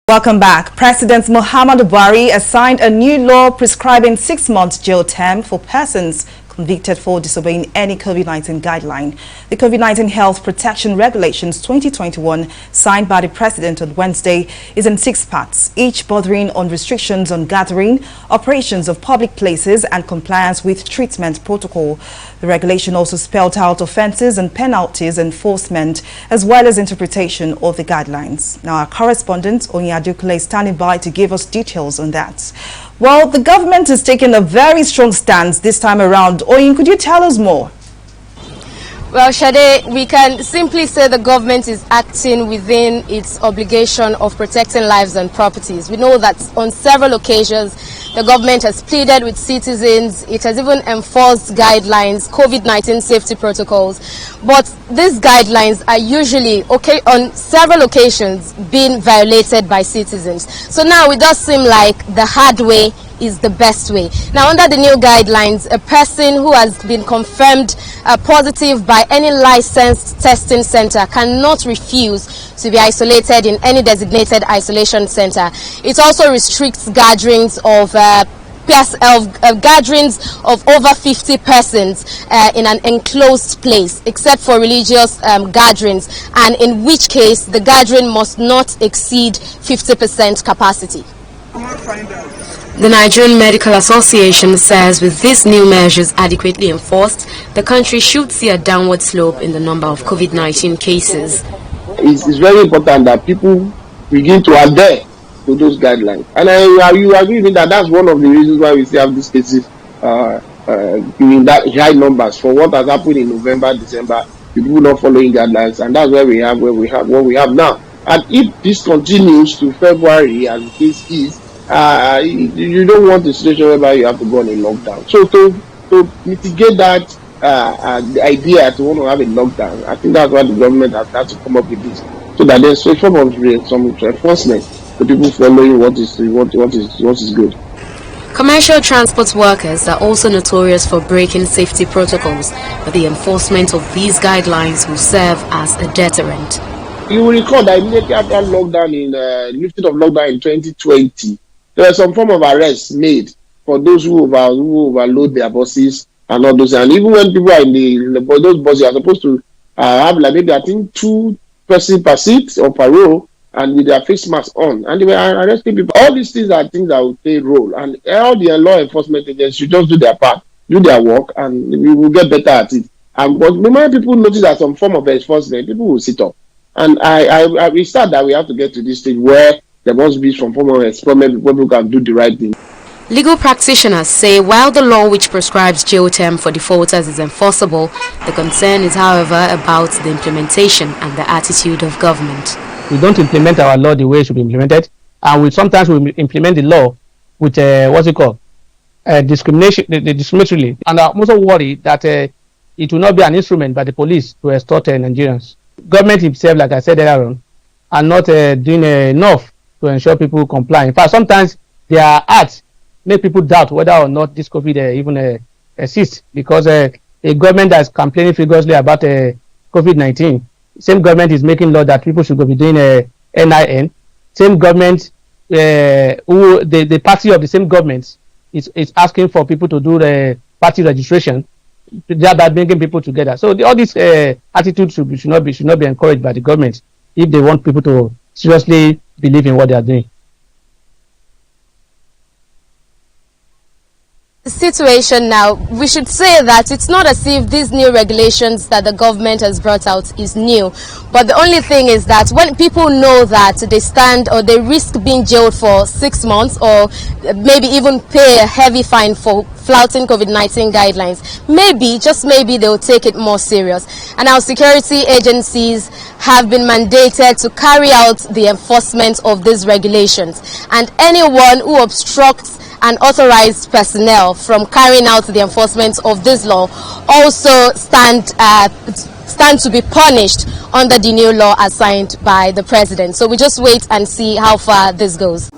Welcome back. President Muhammadu Buhari has signed a new law prescribing 6 months jail term for persons convicted for disobeying any COVID-19 guideline. The COVID-19 Health Protection Regulations 2021, signed by the President on Wednesday, is in 6 parts, each bordering on restrictions on gathering, operations of public places, and compliance with treatment protocol. The regulation also spelled out offences and penalties, enforcement, as well as interpretation of the guidelines. Now, our correspondent, Onyadukule, is standing by to give us details on that. Well, the government is taking a very strong stance this time around. Oyin, could you tell us more? Well, Shade, we can simply say the government is acting within its obligation of protecting lives and properties. We know that on several occasions, the government has pleaded with citizens. It has even enforced guidelines, COVID-19 safety protocols. But these guidelines are usually, on several occasions, being violated by citizens. So now it does seem like the hard way is the best way. Now, under the new guidelines, a person who has been confirmed positive by any licensed testing center cannot refuse to be isolated in any designated isolation center. It also restricts gatherings of gatherings of over 50 persons in an enclosed place, except for religious gatherings, and in which case the gathering must not exceed 50% capacity. The Nigerian Medical Association says with these new measures adequately enforced, the country should see a downward slope in the number of COVID-19 cases. It's very important that people begin to adhere to those guidelines. And you agree with me that that's one of the reasons why we still have these cases in that high numbers for what has happened in November, December, people not following guidelines, and that's where we have what we have now. And if this continues to February, as the case is, you don't want a situation whereby you have to go on a lockdown. So to mitigate that the idea to want to have a lockdown, I think that's why the government has had to come up with this, so that there's a form of some enforcement to people following what is good. Commercial transport workers are also notorious for breaking safety protocols, but the enforcement of these guidelines will serve as a deterrent. You will recall that immediately after lockdown lifting of lockdown in 2020, there was some form of arrest made for those who overload their buses and all those. And even when people are in those buses are supposed to have like maybe I think 2 persons per seat or per row, and with their face masks on, and they were arresting people. All these things are things that will play a role, and all the law enforcement agents should just do their part, do their work, and we will get better at it. But the moment people notice that some form of enforcement, people will sit up. And we start that we have to get to this stage where there must be some form of experiment where people can do the right thing. Legal practitioners say while the law which prescribes jail term for defaulters is enforceable, the concern is, however, about the implementation and the attitude of government. We don't implement our law the way it should be implemented, and sometimes we implement the law with discriminatorily. And I'm also worried that it will not be an instrument by the police to extort Nigerians. Government itself, like I said earlier on, are not doing enough to ensure people comply. In fact, sometimes their acts make people doubt whether or not this COVID even exists, because a government that is complaining vigorously about COVID-19, same government is making law that people should go be doing NIN. Same government, the party of the same government is asking for people to do the party registration, thereby bringing people together. So all these attitudes should not be encouraged by the government if they want people to seriously believe in what they are doing. Situation now, we should say that it's not as if these new regulations that the government has brought out is new, but the only thing is that when people know that they stand or they risk being jailed for 6 months or maybe even pay a heavy fine for flouting COVID-19 guidelines, maybe, just maybe, they will take it more serious. And our security agencies have been mandated to carry out the enforcement of these regulations, and anyone who obstructs unauthorized personnel from carrying out the enforcement of this law also stand to be punished under the new law as signed by the president. So we just wait and see how far this goes.